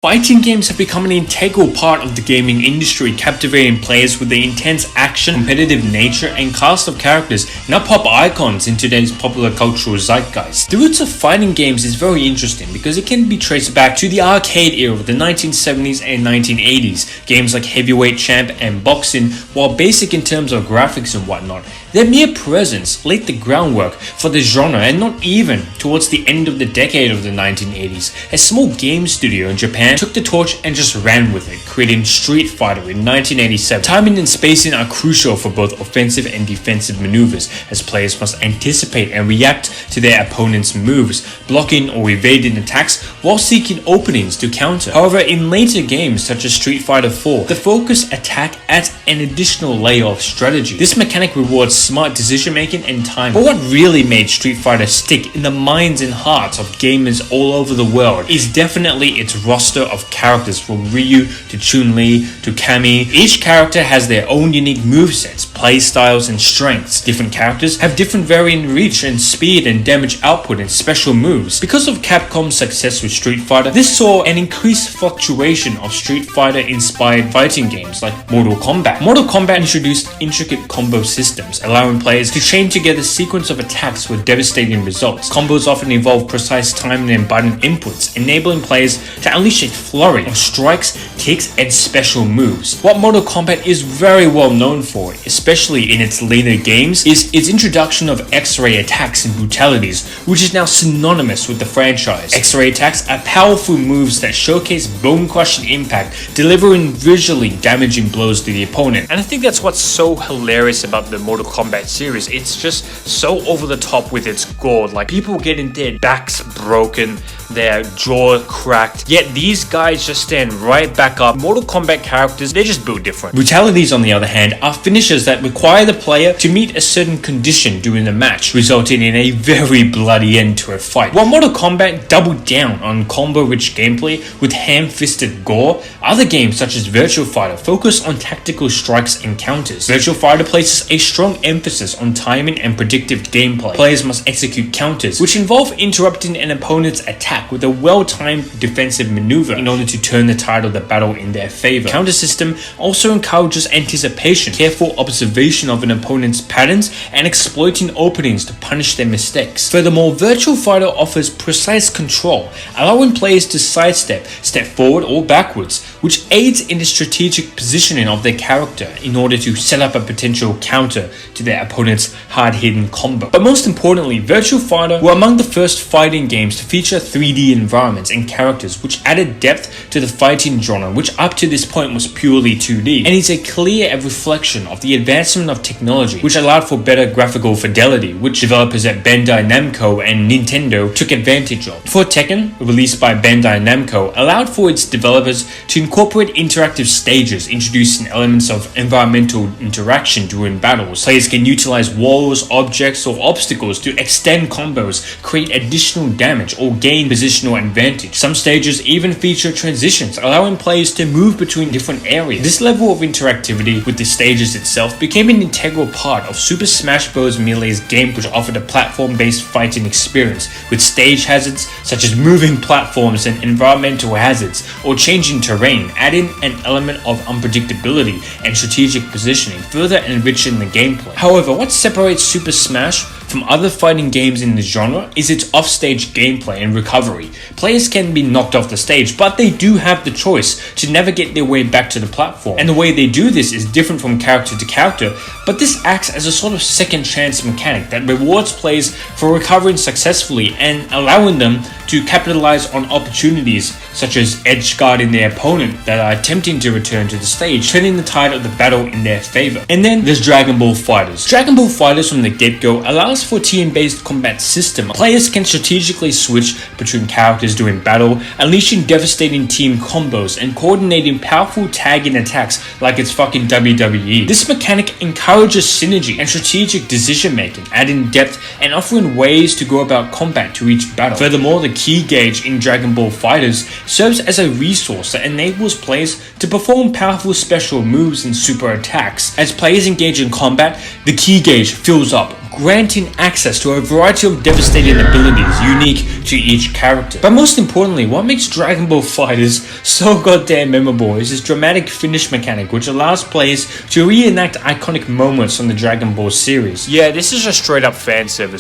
Fighting games have become an integral part of the gaming industry, captivating players with their intense action, competitive nature, and cast of characters now pop icons in today's popular cultural zeitgeist. The roots of fighting games is very interesting because it can be traced back to the arcade era of the 1970s and 1980s. Games like Heavyweight Champ and Boxing, while basic in terms of graphics and whatnot, their mere presence laid the groundwork for the genre, and not even towards the end of the decade of the 1980s. A small game studio in Japan took the torch and just ran with it, creating Street Fighter in 1987. Timing and spacing are crucial for both offensive and defensive maneuvers, as players must anticipate and react to their opponent's moves, blocking or evading attacks while seeking openings to counter. However, in later games such as Street Fighter 4, the focus attack adds an additional layer of strategy. This mechanic rewards smart decision making and time. But what really made Street Fighter stick in the minds and hearts of gamers all over the world is definitely its roster of characters, from Ryu to Chun-Li to Cammy. Each character has their own unique movesets, playstyles, and strengths. Different characters have different varying reach and speed and damage output and special moves. Because of Capcom's success with Street Fighter, this saw an increased fluctuation of Street Fighter inspired fighting games like Mortal Kombat. Mortal Kombat introduced intricate combo systems, allowing players to chain together a sequence of attacks with devastating results. Combos often involve precise timing and button inputs, enabling players to unleash a flurry of strikes, kicks, and special moves. What Mortal Kombat is very well known for, especially in its later games, is its introduction of X-ray attacks and brutalities, which is now synonymous with the franchise. X-ray attacks are powerful moves that showcase bone-crushing impact, delivering visually damaging blows to the opponent. And I think that's what's so hilarious about the Mortal Kombat series. It's just so over the top with its gore. Like, people getting their backs broken, their jaw cracked, yet these guys just stand right back up. Mortal Kombat characters, they're just built different. Brutalities, on the other hand, are finishes that require the player to meet a certain condition during the match, resulting in a very bloody end to a fight. While Mortal Kombat doubled down on combo-rich gameplay with ham-fisted gore, other games such as Virtua Fighter focus on tactical strikes and counters. Virtua Fighter places a strong emphasis on timing and predictive gameplay. Players must execute counters, which involve interrupting an opponent's attack with a well-timed defensive maneuver in order to turn the tide of the battle in their favor. Counter system also encourages anticipation, careful observation of an opponent's patterns, and exploiting openings to punish their mistakes. Furthermore, Virtua Fighter offers precise control, allowing players to sidestep, step forward or backwards, which aids in the strategic positioning of their character in order to set up a potential counter to their opponent's hard-hitting combo. But most importantly, Virtua Fighter were among the first fighting games to feature 3D environments and characters, which added depth to the fighting genre, which up to this point was purely 2D, and is a clear reflection of the advancement of technology, which allowed for better graphical fidelity, which developers at Bandai Namco and Nintendo took advantage of. For Tekken, released by Bandai Namco, allowed for its developers to incorporate interactive stages, introducing elements of environmental interaction during battles. Players can utilize walls, objects, or obstacles to extend combos, create additional damage, or gain positional advantage. Some stages even feature transitions, allowing players to move between different areas. This level of interactivity with the stages itself became an integral part of Super Smash Bros. Melee's game, which offered a platform-based fighting experience with stage hazards such as moving platforms and environmental hazards or changing terrain, adding an element of unpredictability and strategic positioning, further enriching the gameplay. However, what separates Super Smash from other fighting games in the genre is its offstage gameplay and recovery. Players can be knocked off the stage, but they do have the choice to navigate their way back to the platform. And the way they do this is different from character to character, but this acts as a sort of second chance mechanic that rewards players for recovering successfully and allowing them to capitalize on opportunities such as edge guarding their opponent that are attempting to return to the stage, turning the tide of the battle in their favor. And then there's Dragon Ball FighterZ. Dragon Ball FighterZ from the get-go allows for team-based combat system. Players can strategically switch between characters during battle, unleashing devastating team combos and coordinating powerful tagging attacks like it's fucking WWE. This mechanic encourages synergy and strategic decision making, adding depth and offering ways to go about combat to each battle. Furthermore, the key gauge in Dragon Ball FighterZ serves as a resource that enables players to perform powerful special moves and super attacks. As players engage in combat, the key gauge fills up granting access to a variety of devastating abilities unique to each character. But most importantly, what makes Dragon Ball FighterZ so goddamn memorable is its dramatic finish mechanic, which allows players to reenact iconic moments from the Dragon Ball series. Yeah, this is just straight up fan service.